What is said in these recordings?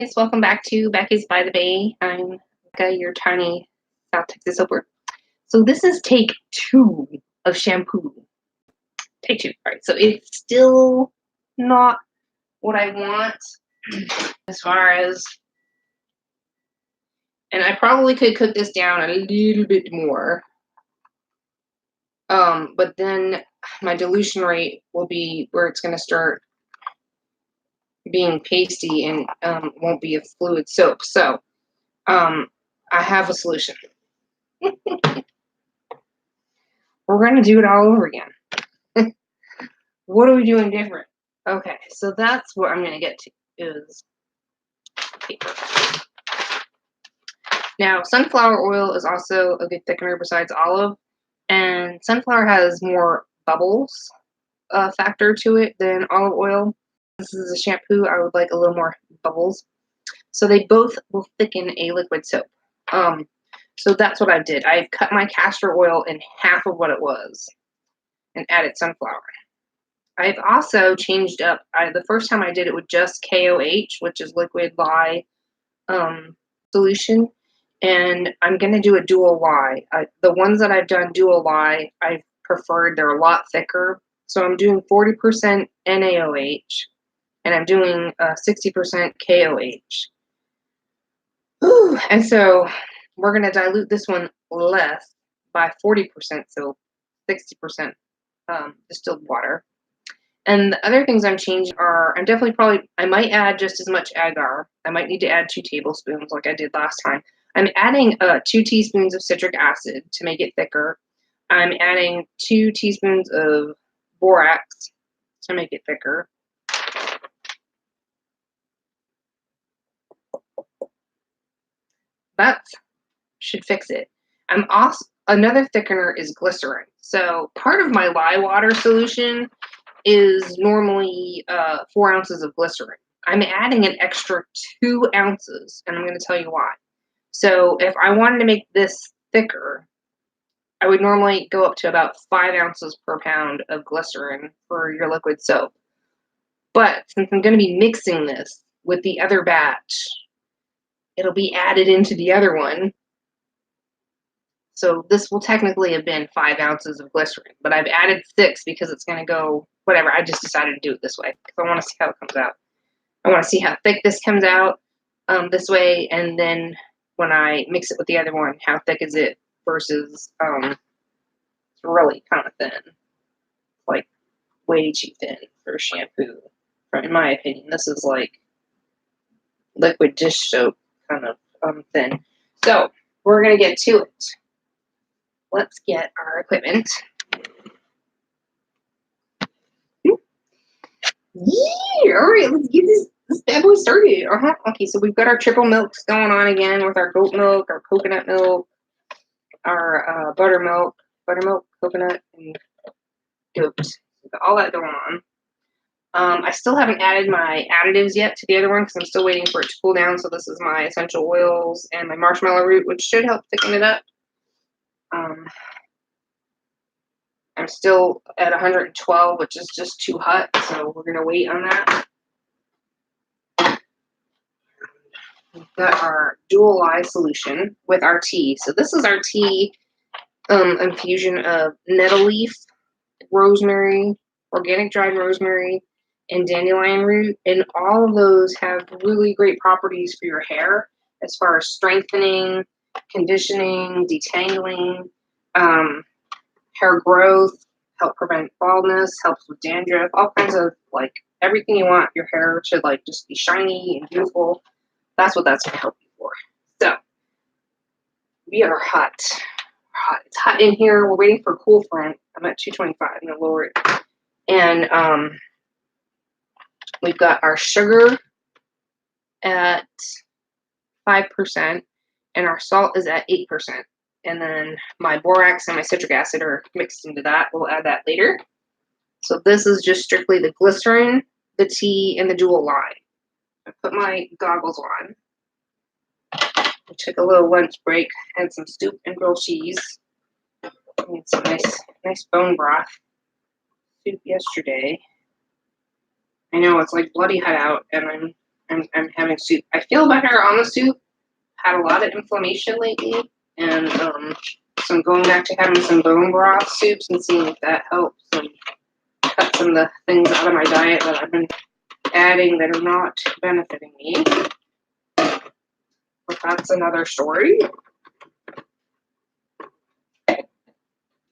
Guys, welcome back to Beccas By The Bay. I'm Becca, your tiny South Texas soaper. So this is take 2 of Shampoo. Take 2, right? So it's still not what I want as far as, and I probably could cook this down a little bit more. But then my dilution rate will be where it's going to start being pasty and won't be a fluid soap. So I have a solution. We're going to do it all over again. What are we doing different? Okay, so that's what I'm going to get to is paper. Now, sunflower oil is also a good thickener besides olive, and sunflower has more bubbles factor to it than olive oil. This is a shampoo. I would like a little more bubbles. So they both will thicken a liquid soap. So that's what I did. I cut my castor oil in half of what it was and added sunflower. I've also changed up. The first time I did it with just KOH, which is liquid lye solution, and I'm going to do a dual lye. The ones that I've done dual lye, I've preferred. They're a lot thicker. So I'm doing 40% NaOH, and I'm doing 60% KOH. Ooh, and so we're going to dilute this one less by 40%, so 60% distilled water. And the other things I'm changing are, I might add just as much agar. I might need to add 2 tablespoons like I did last time. I'm adding 2 teaspoons of citric acid to make it thicker. I'm adding 2 teaspoons of borax to make it thicker. That should fix it. Another thickener is glycerin. So part of my lye water solution is normally 4 ounces of glycerin. I'm adding an extra 2 ounces, and I'm going to tell you why. So if I wanted to make this thicker, I would normally go up to about 5 ounces per pound of glycerin for your liquid soap. But since I'm going to be mixing this with the other batch, it'll be added into the other one. So this will technically have been 5 ounces of glycerin, but I've added 6 because it's going to go, whatever. I just decided to do it this way because I want to see how it comes out. I want to see how thick this comes out this way, and then when I mix it with the other one, how thick is it versus it's really kind of thin, like way too thin for shampoo. In my opinion, this is like liquid dish soap kind of thin. So we're going to get to it. Let's get our equipment. Yeah, all right, let's get this bad boy started. Okay, so we've got our triple milks going on again with our goat milk, our coconut milk, our buttermilk, coconut, and goat. All that going on. I still haven't added my additives yet to the other one because I'm still waiting for it to cool down. So this is my essential oils and my marshmallow root, which should help thicken it up. I'm still at 112, which is just too hot, so we're going to wait on that. We've got our dual lye solution with our tea. So this is our tea infusion of nettle leaf, rosemary, organic dried rosemary, and dandelion root. And all of those have really great properties for your hair as far as strengthening, conditioning, detangling, hair growth, help prevent baldness, helps with dandruff, all kinds of like everything you want your hair to like just be shiny and beautiful. That's what that's going to help you for. So we are hot. It's hot in here. We're waiting for a cool front. I'm at 225. I'm going to lower it. And we've got our sugar at 5%, and our salt is at 8%. And then my borax and my citric acid are mixed into that. We'll add that later. So this is just strictly the glycerin, the tea, and the dual lye. I put my goggles on. I took a little lunch break, had some soup and grilled cheese. Made some nice bone broth soup yesterday. I know it's like bloody hot out, and I'm having soup. I feel better on the soup. Had a lot of inflammation lately, and so I'm going back to having some bone broth soups and seeing if that helps and cut some of the things out of my diet that I've been adding that are not benefiting me. But that's another story.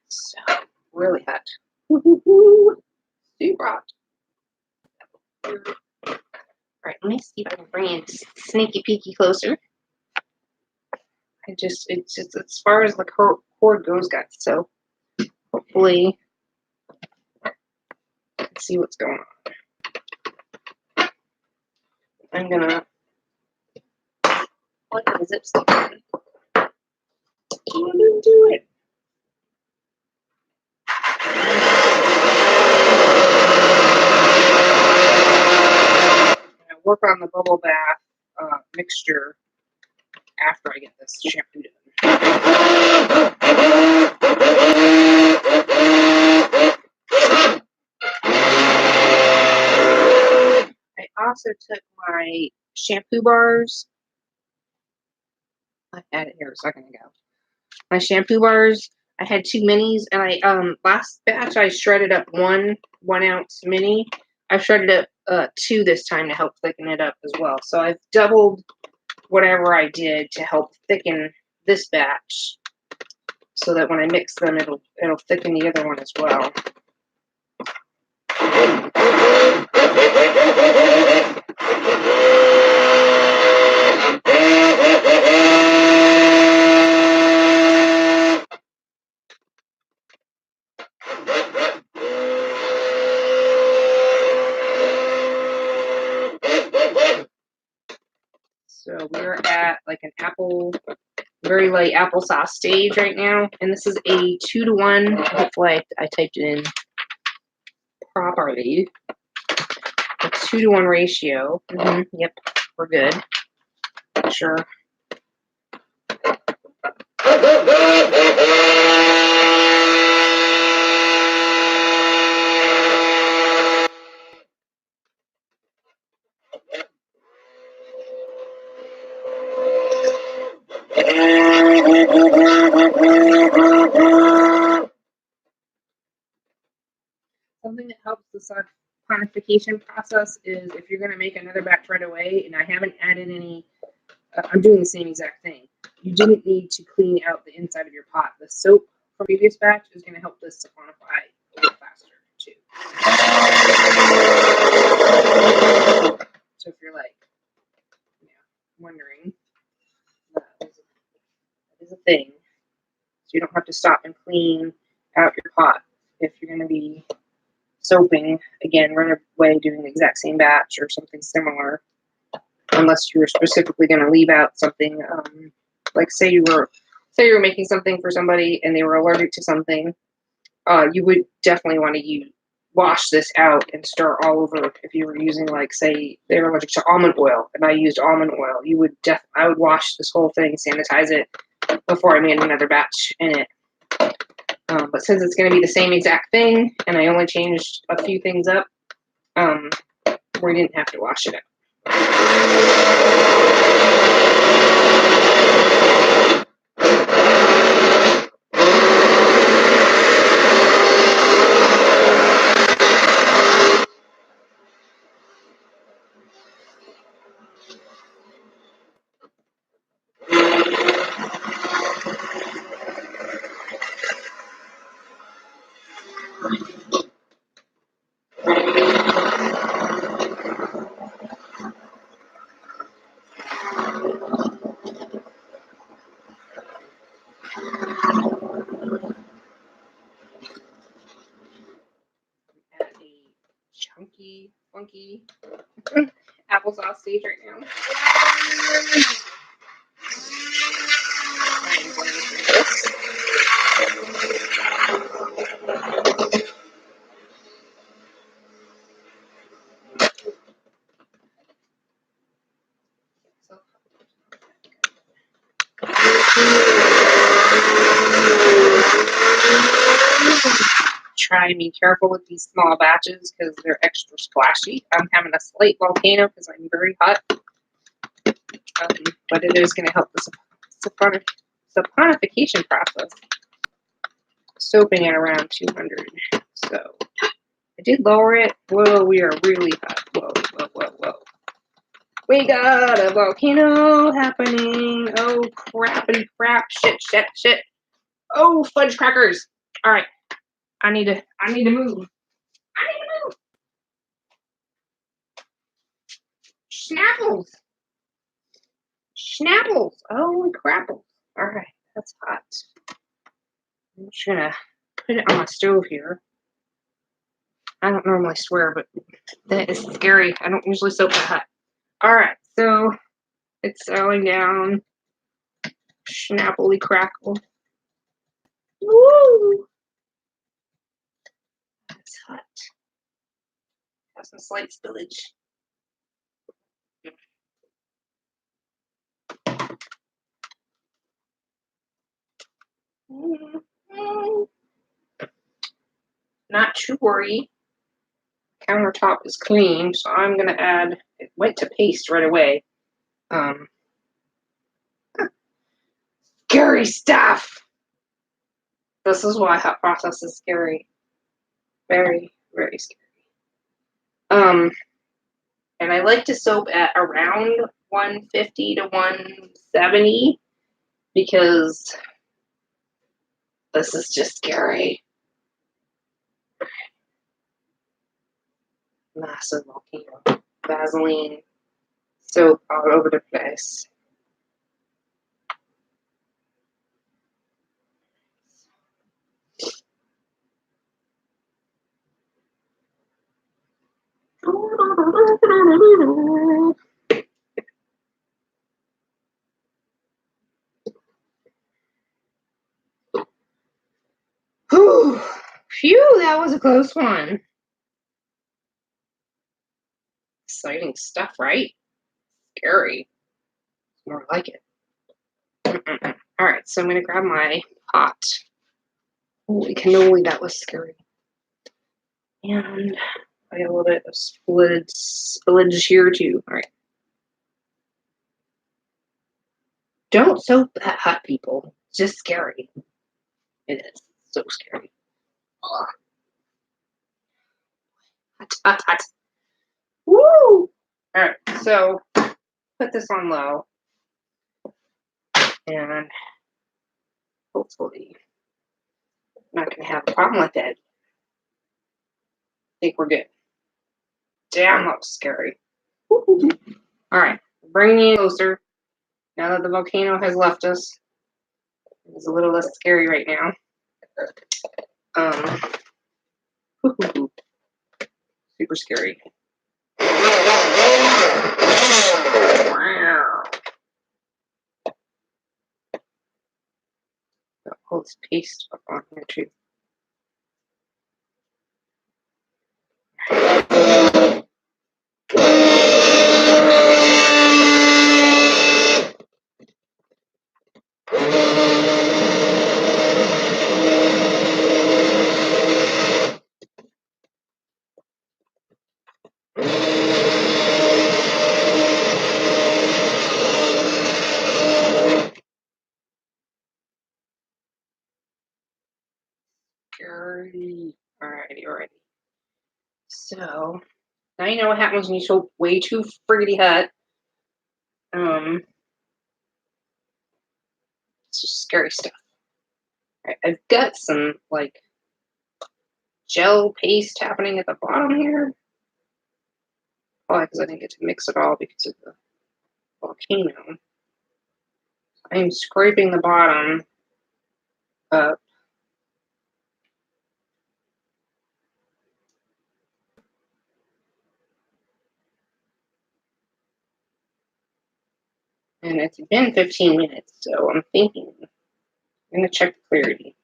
So, really hot. Soup broth. Alright, let me see if I can bring it sneaky peeky closer. It's just as far as the cord goes, guys. So hopefully, let's see what's going on. I'm gonna plug the zip stick in. Do it. I work on the bubble bath mixture after I get this shampoo done. I also took my shampoo bars. I had it here a second ago. My shampoo bars. I had 2 minis, and I last batch I shredded up 1 ounce mini. I shredded up 2 this time to help thicken it up as well. So I've doubled whatever I did to help thicken this batch, so that when I mix them, it'll thicken the other one as well. So we're at like an very light applesauce stage right now, and this is a 2-to-1. Hopefully I typed it in properly. A 2-to-1 ratio. Yep, we're good. Sure. Something that helps the sonification process is if you're going to make another batch right away, and I haven't added any, I'm doing the same exact thing. You didn't need to clean out the inside of your pot. The soap from the previous batch is going to help this saponify a little faster too. So if you're like, wondering, that is a thing. So you don't have to stop and clean out your pot if you're going to be soaping again right away, doing the exact same batch or something similar, unless you were specifically going to leave out something, like say you were making something for somebody and they were allergic to something, you would definitely want to wash this out and stir all over. If you were using, like, say they were allergic to almond oil and I used almond oil, I would wash this whole thing, sanitize it before I made another batch in it. But since it's going to be the same exact thing and I only changed a few things up, we didn't have to wash it out. Chunky, funky applesauce stage right now. Try try and be careful with these small batches because they're extra splashy. I'm having a slight volcano because I'm very hot. But it is going to help the saponification process. Soaping at around 200. So I did lower it. Whoa, we are really hot. Whoa, whoa, whoa, whoa. We got a volcano happening. Oh, crappity crap. Shit, shit, shit. Oh, fudge crackers. All right. I need to move. I need to move. Schnapples. Schnapples. Holy crapples. All right. That's hot. I'm just going to put it on my stove here. I don't normally swear, but that is scary. I don't usually soap that hot. All right. So it's settling down. Schnappily crackle. Woo! That's hot. Have some slight spillage. Not to worry. Countertop is clean, so I'm gonna add. It went to paste right away. Scary stuff. This is why hot process is scary. Very, very scary. And I like to soap at around 150 to 170 because this is just scary. Massive volcano. Vaseline soap all over the place. Whew. Phew, that was a close one. Exciting stuff, right? Scary. More like it. All right, so I'm going to grab my pot. Holy cannoli, that was scary. And I got a little bit of spillage here too. All right. Don't soap that hot, people. It's just scary. It is so scary. Ugh. Hot, hot, hot. Woo! All right, so put this on low. And hopefully I'm not going to have a problem with it. I think we're good. Damn, that was scary. All right, bringing it closer. Now that the volcano has left us, it's a little less scary right now. Super scary. Wow. Got this paste up on here too. Scary. Alrighty. So now you know what happens when you soap way too friggity hot. It's just scary stuff. Right, I've got some like gel paste happening at the bottom here. Probably because I didn't get to mix it all because of the volcano. I'm scraping the bottom up. And it's been 15 minutes, so I'm thinking I'm going to check the clarity.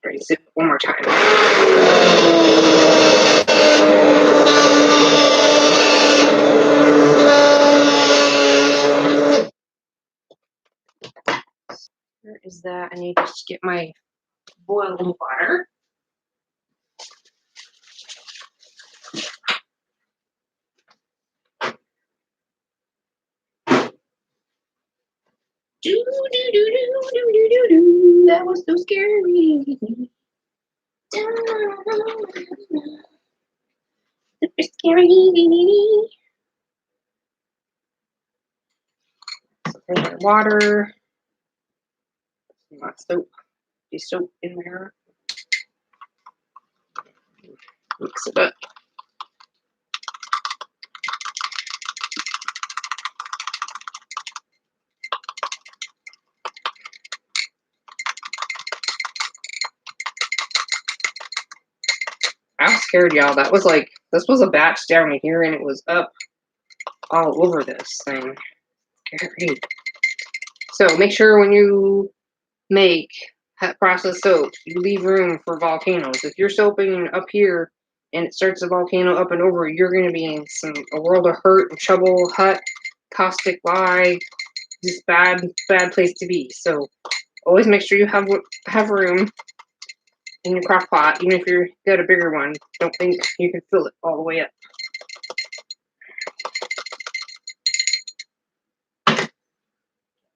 Right, zip it one more time. Where is that? I need to just get my boiling water. That was so scary. Super scary. So water. My soap. There's soap in there. Mix it up. I was scared, y'all. That was like, this was a batch down here and it was up all over this thing. Scary. So make sure when you make processed soap, you leave room for volcanoes. If you're soaping up here and it starts a volcano up and over, you're going to be in a world of hurt and trouble, hut, caustic lye, just bad place to be. So always make sure you have room in your crock pot, even if you've got a bigger one. Don't think you can fill it all the way up.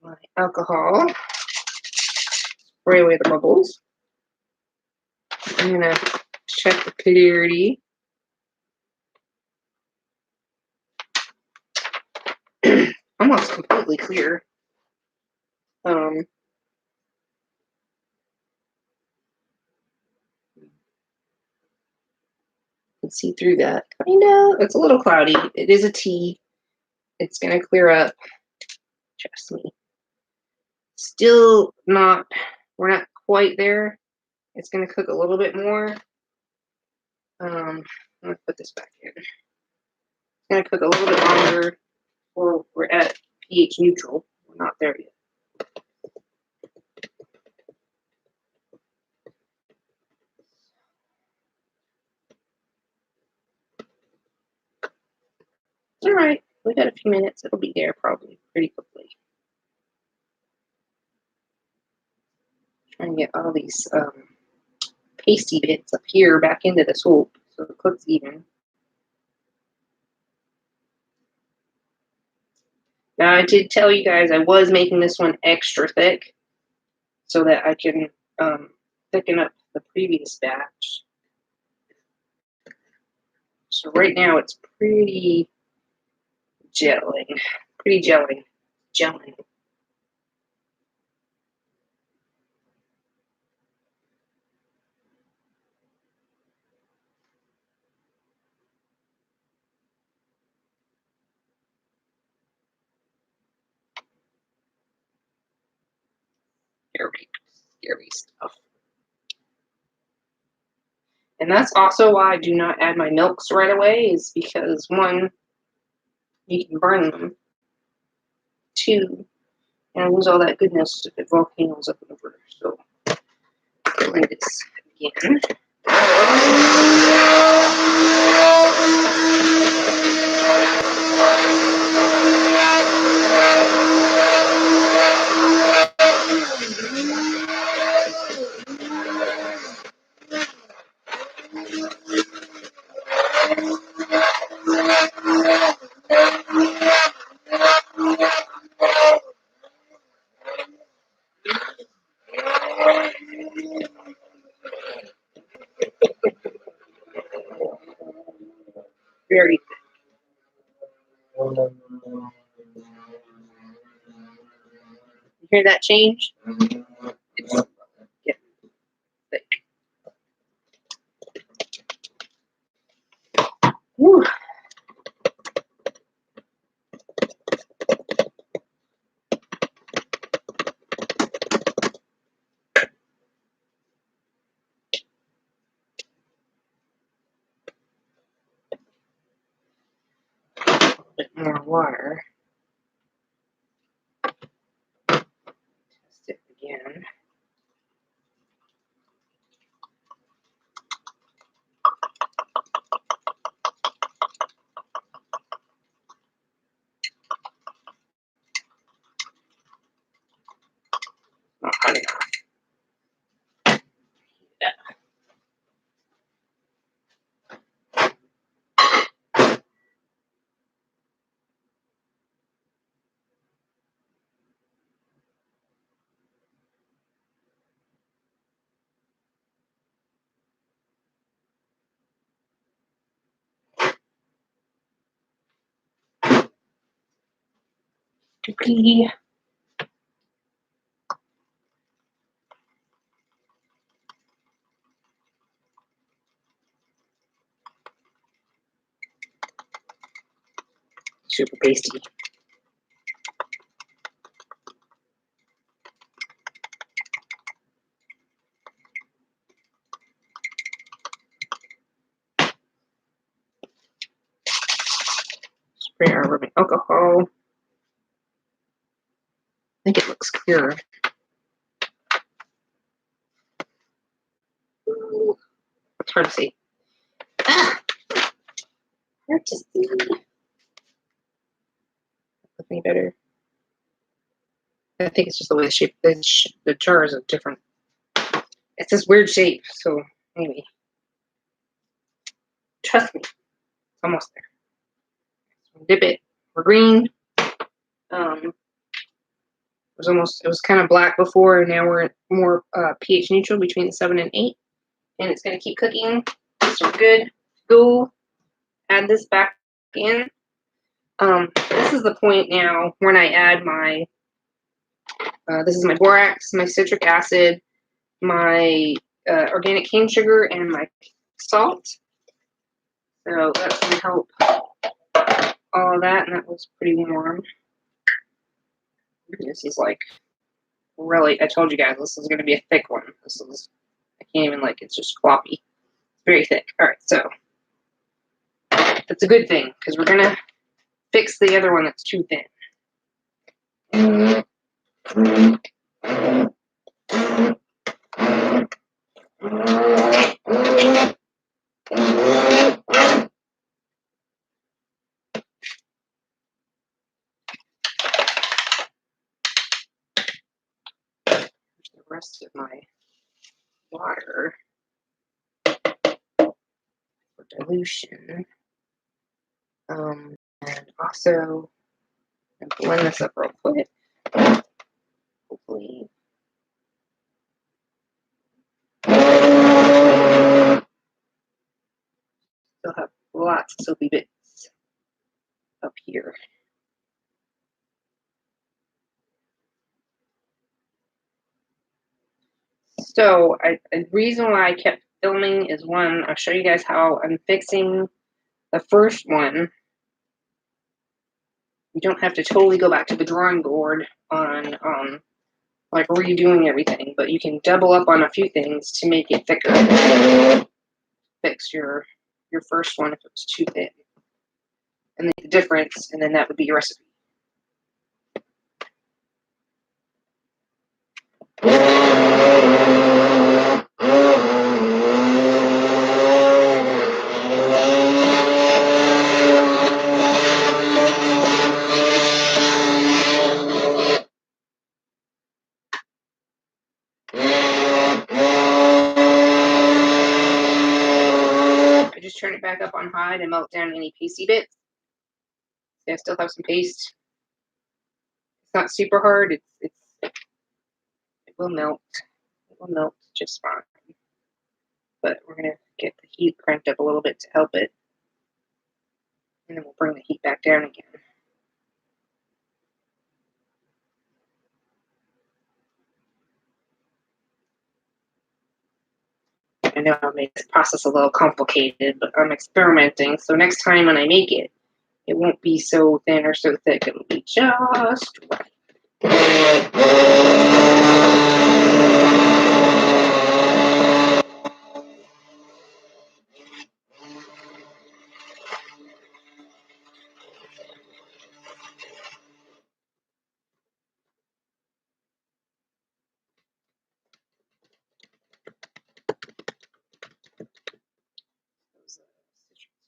My alcohol, spray away the bubbles. I'm gonna check the clarity. Almost completely clear. You can see through that. Kind of. It's a little cloudy. It is a tea. It's gonna clear up. Trust me. Still not. We're not quite there. It's gonna cook a little bit more. I'm gonna put this back in. It's gonna cook a little bit longer, or we're at pH neutral. We're not there yet. All right, we got a few minutes. It'll be there probably pretty quickly. Trying to get all these pasty bits up here back into the soup so it cooks even. Now I did tell you guys I was making this one extra thick so that I can thicken up the previous batch. So right now it's pretty gelling. Gelling. Scary stuff. And that's also why I do not add my milks right away, is because one, you can burn them. Two, and I lose all that goodness if it volcanoes up and over. So filling this again. Very thick. You hear that change? It's getting thick. Whew. A bit more water. Test it again. Not hot enough. Dookie. Super pasty. Spray our rubbing alcohol. I think it looks pure. Ooh, it's hard to see. Ah, hard to see. Look any better? I think it's just the way the shape. The jar is a different. It's this weird shape. So anyway, trust me, it's almost there. So dip it. We're green. It was kind of black before, and now we're at more pH neutral between the 7 and 8, and it's going to keep cooking. So we're good. Go add this back in. This is the point now when I add my. This is my borax, my citric acid, my organic cane sugar, and my salt. So that's going to help all of that, and that was pretty warm. This is like really, I told you guys this is going to be a thick one. This is, I can't even it's just floppy. It's very thick. All right, so that's a good thing because we're going to fix the other one that's too thin. The rest of my water for dilution. And also blend this up real quick. Hopefully. Still have lots of soapy bits up here. So the reason why I kept filming is one, I'll show you guys how I'm fixing the first one. You don't have to totally go back to the drawing board on redoing everything, but you can double up on a few things to make it thicker. Fix your first one if it was too thin, and make the difference, and then that would be your recipe. I just turn it back up on high to melt down any pasty bits. So I still have some paste. It's not super hard. It will melt. It will melt just fine. But we're gonna get the heat cranked up a little bit to help it, and then we'll bring the heat back down again. I know I made this process a little complicated, but I'm experimenting. So next time when I make it, it won't be so thin or so thick. It'll be just right.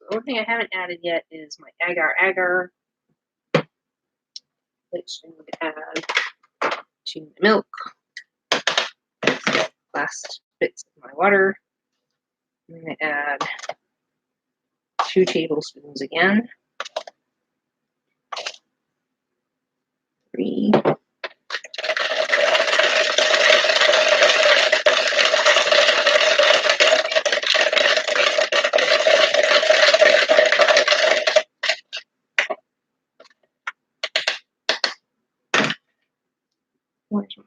The only thing I haven't added yet is my Agar, which I'm going to add to the milk. Last bits of my water. I'm going to add 2 tablespoons again. 3. Where's my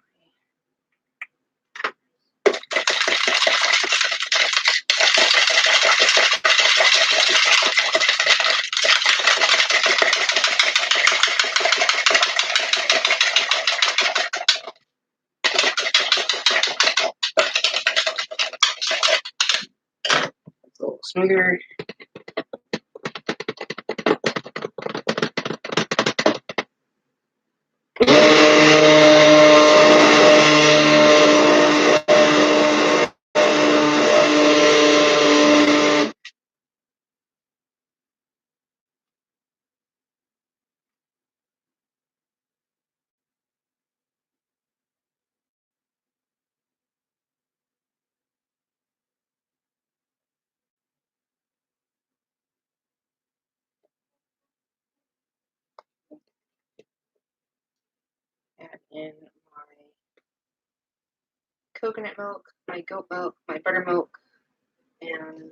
it's a little smoother. Add in my coconut milk, my goat milk, my buttermilk, and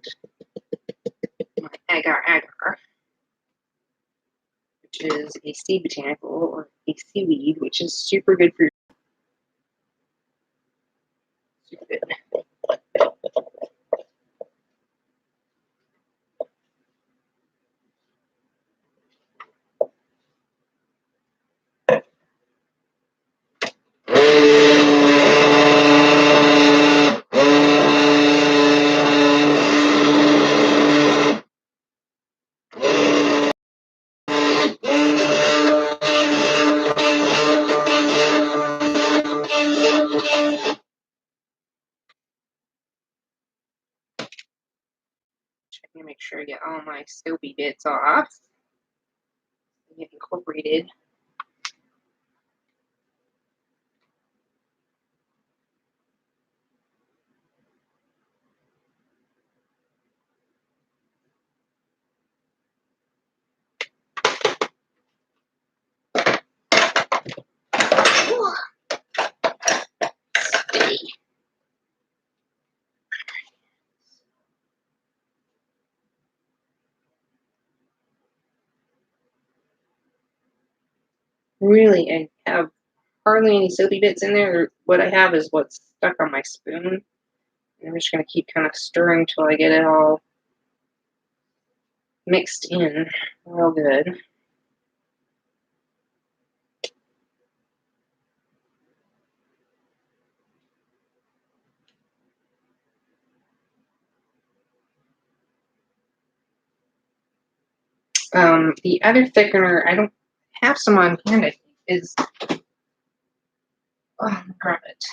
my agar, which is a sea botanical or a seaweed, which is super good for your super good. Checking to make sure I get all my soapy bits off and get incorporated. Really, I have hardly any soapy bits in there. What I have is what's stuck on my spoon. And I'm just going to keep kind of stirring till I get it all mixed in real good. The other thickener, I don't have some on hand, I think, is, oh, grab it.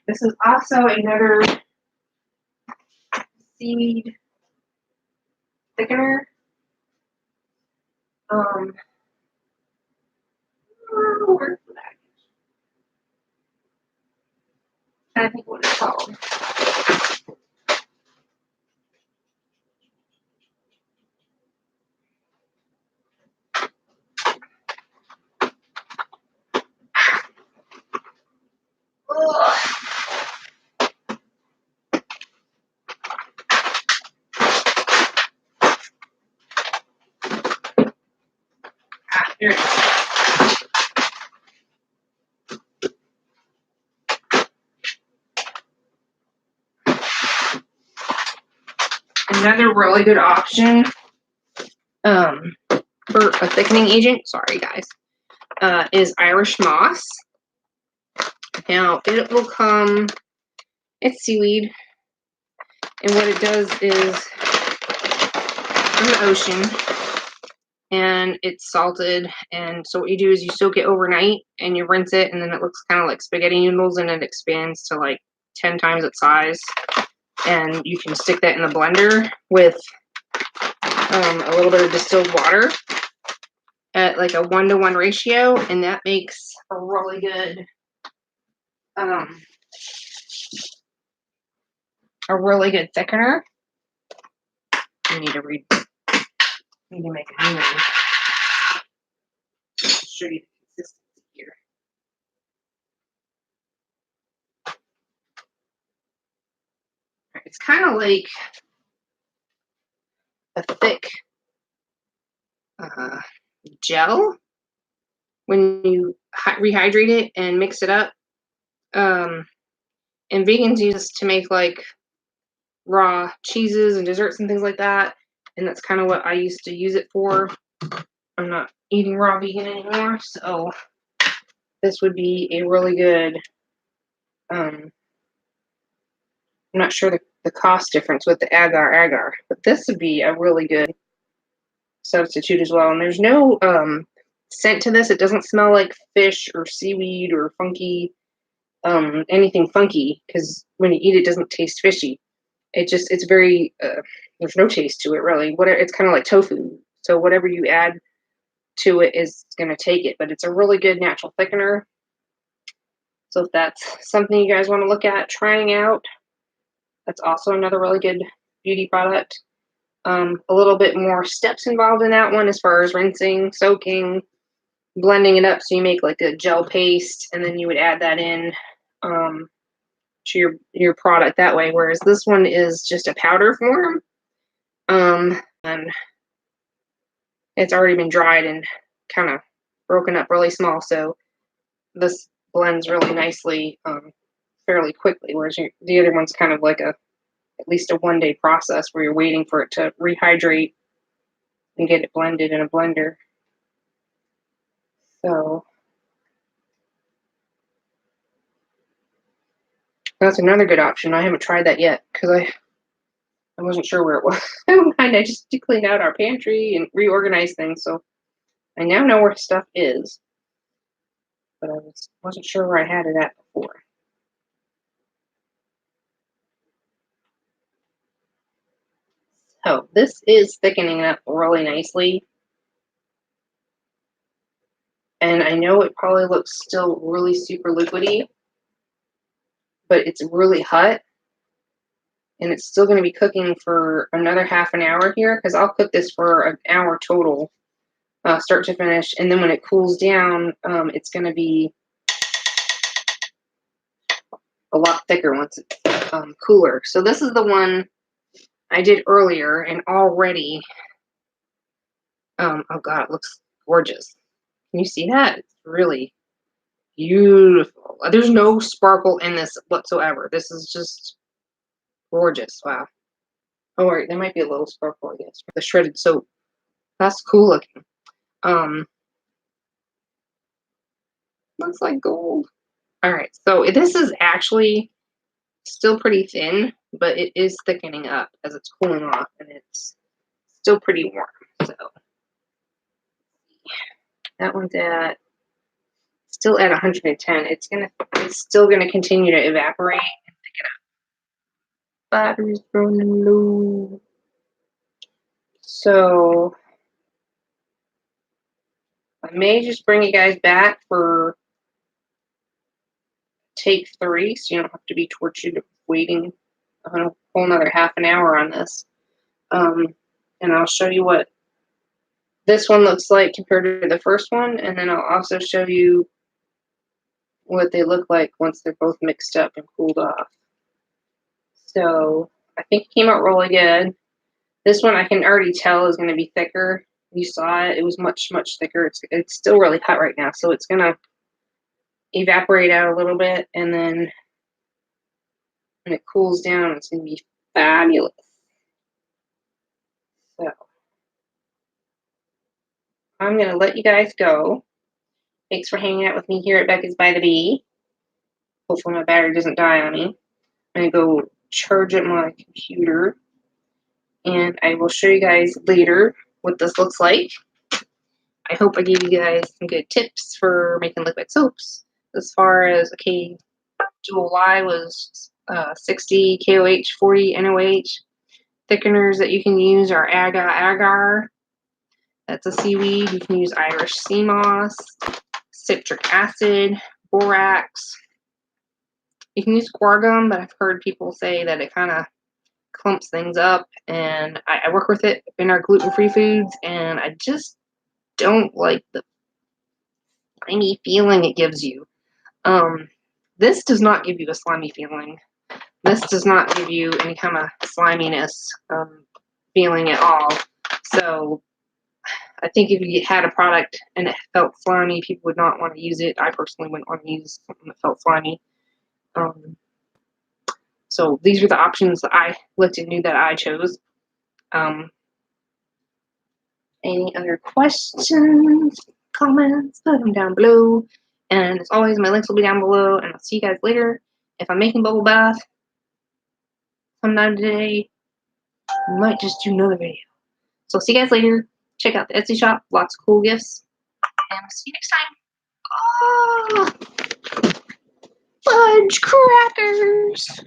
This is also another seaweed thickener. Where's the package? I think what it's called. Ugh. Here it is. Another really good option for a thickening agent, sorry guys, is Irish moss. Now it will come, it's seaweed, and what it does is from the ocean, and it's salted, and so what you do is you soak it overnight and you rinse it, and then it looks kind of like spaghetti noodles, and it expands to like 10 times its size, and you can stick that in the blender with a little bit of distilled water at like a 1-to-1 ratio, and that makes a really good thickener. I need to make a new one. Show you the consistency here. It's kind of like a thick gel when you rehydrate it and mix it up. And vegans use this to make like raw cheeses and desserts and things like that. And that's kind of what I used to use it for. I'm not eating raw vegan anymore, so this would be a really good, I'm not sure the cost difference with the Agar, but this would be a really good substitute as well. And there's no scent to this. It doesn't smell like fish or seaweed or funky, anything funky, because when you eat it, it doesn't taste fishy. It's very, there's no taste to it really. It's kind of like tofu. So whatever you add to it is going to take it, but it's a really good natural thickener. So if that's something you guys want to look at trying out, that's also another really good beauty product. A little bit more steps involved in that one as far as rinsing, soaking, blending it up so you make like a gel paste, and then you would add that in to your product that way. Whereas this one is just a powder form, and it's already been dried and kind of broken up really small. So this blends really nicely, fairly quickly. Whereas the other one's kind of like at least a 1-day process where you're waiting for it to rehydrate and get it blended in a blender. So that's another good option. I haven't tried that yet because I wasn't sure where it was. I just cleaned out our pantry and reorganized things, so I now know where stuff is, but I wasn't sure where I had it at before. So this is thickening up really nicely. And I know it probably looks still really super liquidy, but it's really hot. And it's still going to be cooking for another half an hour here, because I'll cook this for an hour total, start to finish. And then when it cools down, it's going to be a lot thicker once it's cooler. So this is the one I did earlier, and already, oh God, it looks gorgeous. Can you see that? It's really beautiful. There's no sparkle in this whatsoever. This is just gorgeous. Wow. Oh, wait, there might be a little sparkle, I guess, for the shredded soap. That's cool looking. Looks like gold. All right, so this is actually still pretty thin, but it is thickening up as it's cooling off, and it's still pretty warm. So that one's still at 110. It's still gonna continue to evaporate and thicken up. Battery's running low. So I may just bring you guys back for take 3, so you don't have to be tortured waiting a whole another half an hour on this. And I'll show you what this one looks like compared to the first one, and then I'll also show you what they look like once they're both mixed up and cooled off. So I think it came out really good. This one I can already tell is going to be thicker. You saw it; it was much thicker. It's still really hot right now, so it's going to evaporate out a little bit, and then when it cools down, it's going to be fabulous. So I'm going to let you guys go. Thanks for hanging out with me here at Beccas by the Bay. Hopefully my battery doesn't die on me. I'm going to go charge up my computer, and I will show you guys later what this looks like. I hope I gave you guys some good tips for making liquid soaps. As far as, okay, dual Y was 60 KOH, 40 NOH. Thickeners that you can use are Agar. That's a seaweed. You can use Irish sea moss, citric acid, borax. You can use guar gum, but I've heard people say that it kind of clumps things up, and I work with it in our gluten-free foods, and I just don't like the slimy feeling it gives you. This does not give you a slimy feeling. This does not give you any kind of sliminess feeling at all. So I think if you had a product and it felt slimy, people would not want to use it. I personally wouldn't want to use something that felt slimy. So these are the options that I looked and knew that I chose. Any other questions, comments, put them down below. And as always, my links will be down below, and I'll see you guys later. If I'm making bubble bath sometime today, I might just do another video. So I'll see you guys later. Check out the Etsy shop, lots of cool gifts, and we'll see you next time. Oh, fudge crackers!